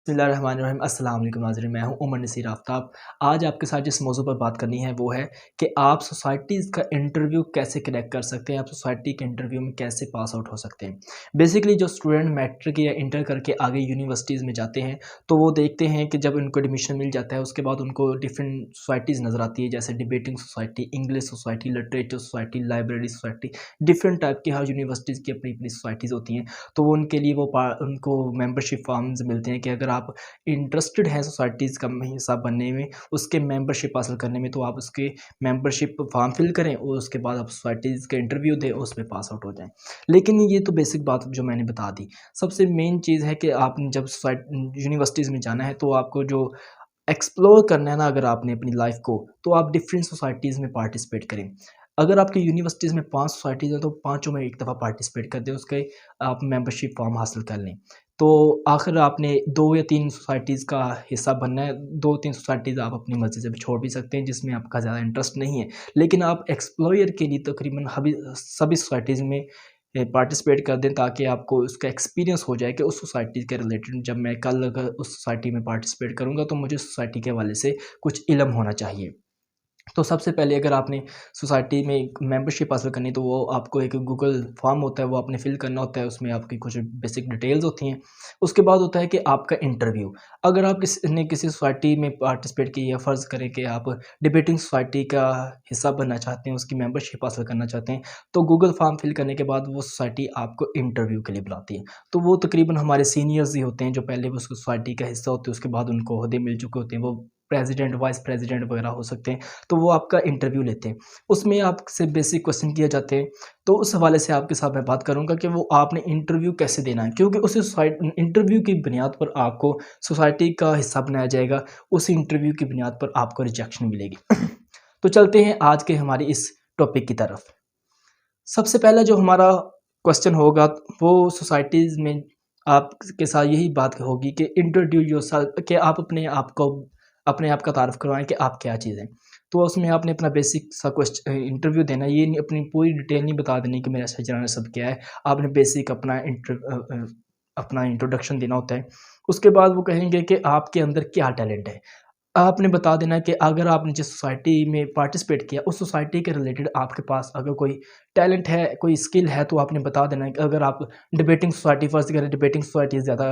बिस्मिल्लाहिर्रहमानिर्रहीम। अस्सलाम वालेकुम नाज़रीन, मैं हूं उमर नसीर आफ्ताब। आज आपके साथ जिस मौजू पर बात करनी है वो है कि आप सोसाइटीज़ का इंटरव्यू कैसे क्रैक कर सकते हैं, आप सोसाइटी के इंटरव्यू में कैसे पास आउट हो सकते हैं। बेसिकली जो स्टूडेंट मैट्रिक या इंटर करके आगे यूनिवर्सिटीज़ में जाते हैं तो वो देखते हैं कि जब उनको एडमिशन मिल जाता है उसके बाद उनको डिफरेंट सोसाइटीज़ नज़र आती है, जैसे debating society, English society, literature society, library society. Different type की हर यूनिवर्सिटीज़ की अपनी अपनी सोसाइटीज़ होती हैं। तो वो उनके लिए उनको मेंबरशिप फॉर्म्स मिलते हैं कि अगर आप इंटरेस्टेड हैं सोसाइटीज़ का में हिस्सा बनने में, उसके मेंबरशिप हासिल करने में, तो आप उसके मेंबरशिप फॉर्म फिल करें और उसके बाद आप सोसाइटीज़ का इंटरव्यू दें और उसमें पास आउट हो जाएँ। लेकिन ये तो बेसिक बात जो मैंने बता दी। सबसे मेन चीज़ है कि आपने जब यूनिवर्सिटीज़ में जाना है तो आपको जो एक्सप्लोर करना है ना, अगर आपने अपनी लाइफ़ को, तो आप डिफरेंट सोसाइटीज़ में पार्टिसिपेट करें। अगर आपकी यूनिवर्सिटीज़ में 5 सोसाइटीज़ हैं तो पाँचों में एक दफ़ा पार्टिसिपेट कर दें, उसके आप मेंबरशिप फॉर्म हासिल कर लें। तो आखिर आपने 2 या 3 सोसाइटीज़ का हिस्सा बनना है। 2-3 सोसाइटीज़ आप अपनी मर्ज़ी से भी छोड़ भी सकते हैं जिसमें आपका ज़्यादा इंटरेस्ट नहीं है। लेकिन आप एक्सप्लोयर के लिए तकरीबन सभी सोसाइटीज़ में पार्टिसिपेट कर दें, ताकि आपको उसका एक्सपीरियंस हो जाए कि उस सोसाइटी के रिलेटेड जब मैं कल अगर उस सोसाइटी में पार्टिसिपेट करूँगा तो मुझे सोसाइटी के हवाले से कुछ इल्म होना चाहिए। तो सबसे पहले अगर आपने सोसाइटी में एक मेंबरशिप हासिल करनी है तो वो आपको एक गूगल फॉर्म होता है, वो आपने फिल करना होता है, उसमें आपकी कुछ बेसिक डिटेल्स होती हैं। उसके बाद होता है कि आपका इंटरव्यू। अगर आप किसी सोसाइटी में पार्टिसिपेट की, या फ़र्ज़ करें कि आप डिबेटिंग सोसाइटी का हिस्सा बनना चाहते हैं, उसकी मेंबरशिप हासिल करना चाहते हैं, तो गूगल फॉर्म फिल करने के बाद वो सोसाइटी आपको इंटरव्यू के लिए बुलाती है। तो वो तकरीबन हमारे सीनियर्स ही होते हैं जो पहले उस सोसाइटी का हिस्सा होते हैं, उसके बाद उनको ओहदे मिल चुके होते हैं, वो प्रेज़िडेंट, वाइस प्रेज़िडेंट वगैरह हो सकते हैं। तो वो आपका इंटरव्यू लेते हैं। उसमें आपसे बेसिक क्वेश्चन किए जाते हैं। तो उस हवाले से आपके साथ मैं बात करूँगा कि वो आपने इंटरव्यू कैसे देना है, क्योंकि उस इंटरव्यू की बुनियाद पर आपको सोसाइटी का हिस्सा बनाया जाएगा, उस इंटरव्यू की बुनियाद पर आपको रिजेक्शन मिलेगी। तो चलते हैं आज के हमारी इस टॉपिक की तरफ। सबसे पहला जो हमारा क्वेश्चन होगा वो सोसाइटीज़ में आपके साथ यही बात होगी कि इंट्रोड्यूस योरसेल्फ, कि आप अपने आप का तारुफ करवाएँ कि आप क्या चीज़ हैं। तो उसमें आपने अपना बेसिक सा इंटरव्यू देना है। ये नहीं, अपनी पूरी डिटेल नहीं बता देनी कि मेरा शहजादा सब क्या है। आपने बेसिक अपना इंट्रोडक्शन देना होता है। उसके बाद वो कहेंगे कि आपके अंदर क्या टैलेंट है। आपने बता देना है कि अगर आपने जिस सोसाइटी में पार्टिसिपेट किया, उस सोसाइटी के रिलेटेड आपके पास अगर कोई टैलेंट है, कोई स्किल है, तो आपने बता देना है कि अगर आप डिबेटिंग सोसाइटी, फ़र्ज़ करें डिबेटिंग सोसाइटी ज़्यादा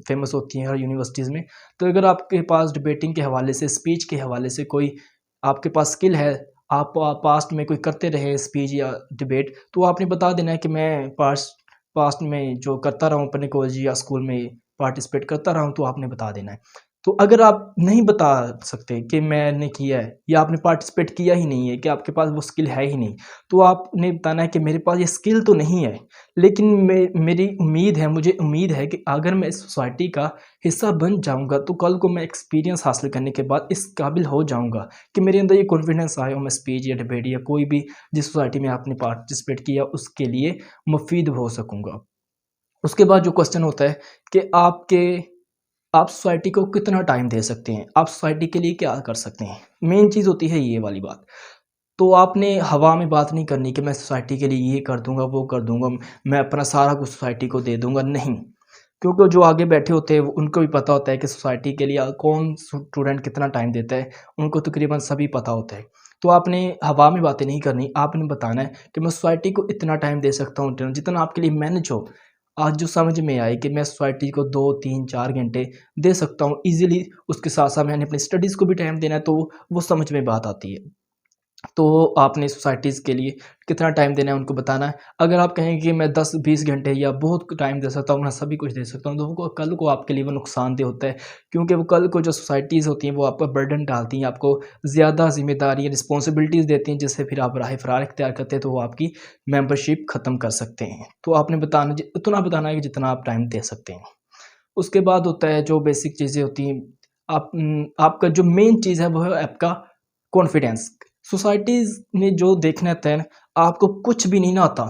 फ़ेमस होती हैं हर यूनिवर्सिटीज़ में, तो अगर आपके पास डिबेटिंग के हवाले से, स्पीच के हवाले से कोई आपके पास स्किल है, आप पास्ट में कोई करते रहे हैं स्पीच या डिबेट, तो आपने बता देना है कि मैं पास्ट में जो करता रहा हूँ, अपने कॉलेज या स्कूल में पार्टिसिपेट करता रहा हूँ, तो आपने बता देना है। तो अगर आप नहीं बता सकते कि मैंने किया है, या आपने पार्टिसिपेट किया ही नहीं है, कि आपके पास वो स्किल है ही नहीं, तो आपने बताना है कि मेरे पास ये स्किल तो नहीं है, लेकिन मेरी उम्मीद है, मुझे उम्मीद है कि अगर मैं इस सोसाइटी का हिस्सा बन जाऊँगा तो कल को मैं एक्सपीरियंस हासिल करने के बाद इस काबिल हो जाऊँगा कि मेरे अंदर ये कॉन्फिडेंस आए और मैं स्पीच या डिबेट या कोई भी जिस सोसाइटी में आपने पार्टिसिपेट किया उसके लिए मुफ़ीद हो सकूँगा। उसके बाद जो क्वेश्चन होता है कि आप सोसाइटी को कितना टाइम दे सकते हैं? आप सोसाइटी के लिए क्या कर सकते हैं? मेन चीज़ होती है ये वाली बात। तो आपने हवा में बात नहीं करनी कि मैं सोसाइटी के लिए ये कर दूँगा, वो कर दूँगा, मैं अपना सारा कुछ सोसाइटी को दे दूँगा, नहीं। क्योंकि जो आगे बैठे होते हैं उनको भी पता होता है कि सोसाइटी के लिए कौन स्टूडेंट कितना टाइम देता है, उनको तकरीबन सभी पता होता है। तो आपने हवा में बातें नहीं करनी, आपने बताना है कि मैं सोसाइटी को इतना टाइम दे सकता हूँ, जितना आपके लिए मैनेज हो। आज जो समझ में आए कि मैं सोसाइटी को 2, 3, 4 घंटे दे सकता हूँ ईज़िली, उसके साथ-साथ मैंने अपनी स्टडीज़ को भी टाइम देना है, तो वो समझ में बात आती है। तो आपने सोसाइटीज़ के लिए कितना टाइम देना है उनको बताना है। अगर आप कहेंगे कि मैं 10-20 घंटे या बहुत टाइम दे सकता हूँ, मैं सभी कुछ दे सकता हूँ, तो वो कल को आपके लिए वो नुकसानदेह होता है। क्योंकि वो कल को जो सोसाइटीज़ होती हैं वो आप पर बर्डन डालती हैं, आपको ज़्यादा ज़िम्मेदारी रिस्पॉन्सिबिलिटीज़ देती हैं, जिससे फिर आप राह फ़रार इख्तियार करते हैं तो वो आपकी मेंबरशिप ख़त्म कर सकते हैं। तो आपने उतना बताना है कि जितना आप टाइम दे सकते हैं। उसके बाद होता है जो बेसिक चीज़ें होती हैं, आपका जो मेन चीज़ है वो है आपका कॉन्फिडेंस। सोसाइटीज़ में जो देखना होता है ना, आपको कुछ भी नहीं ना आता।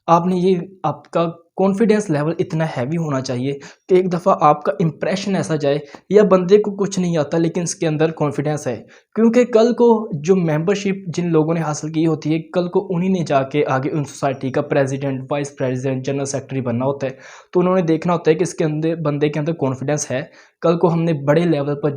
आपने ये आपका कॉन्फिडेंस लेवल इतना हैवी होना चाहिए कि एक दफ़ा आपका इंप्रेशन ऐसा जाए या बंदे को कुछ नहीं आता लेकिन इसके अंदर कॉन्फिडेंस है, क्योंकि कल को जो मेंबरशिप जिन लोगों ने हासिल की होती है, कल को उन्हीं ने जाके आगे उन सोसाइटी का president, vice president, general secretary बनना होता है। तो उन्होंने देखना होता है कि इसके अंदर बंदे के अंदर कॉन्फिडेंस है। कल को हमने बड़े लेवल पर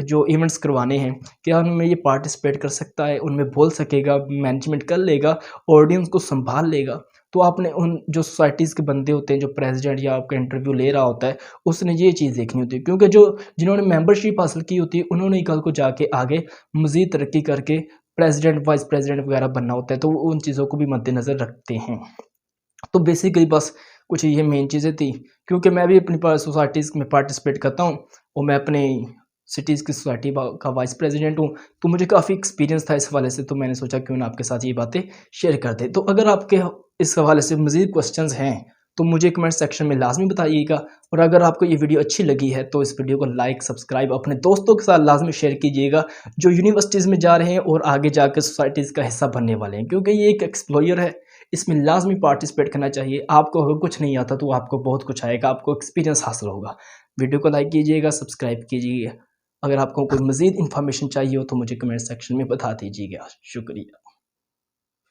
जो इवेंट्स करवाने हैं, क्या उनमें ये पार्टिसिपेट कर सकता है, उनमें बोल सकेगा, मैनेजमेंट कर लेगा, ऑडियंस को संभाल लेगा। तो आपने उन जो सोसाइटीज़ के बंदे होते हैं, जो प्रेसिडेंट या आपका इंटरव्यू ले रहा होता है, उसने ये चीज़ देखनी होती है, क्योंकि जो जिन्होंने मेंबरशिप हासिल की होती है, उन्होंने ही कल को जाके आगे मज़ीद तरक्की करके प्रेसिडेंट, वाइस प्रेसिडेंट वगैरह बनना होता है, तो वो उन चीज़ों को भी मद्देनज़र रखते हैं। तो बेसिकली बस कुछ ये मेन चीज़ें थी, क्योंकि मैं भी अपनी सोसाइटीज़ में पार्टिसिपेट करता हूँ और मैं अपने सिटीज़ की सोसाइटी का वाइस प्रेसिडेंट हूँ, तो मुझे काफ़ी एक्सपीरियंस था इस हवाले से, तो मैंने सोचा क्यों ना आपके साथ ये बातें शेयर कर दें। तो अगर आपके इस हवाले से मज़ीद क्वेश्चंस हैं तो मुझे कमेंट सेक्शन में लाजमी बताइएगा, और अगर आपको ये वीडियो अच्छी लगी है तो इस वीडियो को लाइक, सब्सक्राइब अपने दोस्तों के साथ लाजमी शेयर कीजिएगा जो यूनिवर्सिटीज़ में जा रहे हैं और आगे जाकर सोसाइटीज़ का हिस्सा बनने वाले हैं, क्योंकि ये एक एक्सप्लोयर है, इसमें लाजमी पार्टिसिपेट करना चाहिए। आपको अगर कुछ नहीं आता तो आपको बहुत कुछ आएगा, आपको एक्सपीरियंस हासिल होगा। वीडियो को लाइक कीजिएगा, सब्सक्राइब कीजिए। अगर आपको कोई मज़ीद इन्फॉर्मेशन चाहिए हो तो मुझे कमेंट सेक्शन में बता दीजिएगा। शुक्रिया।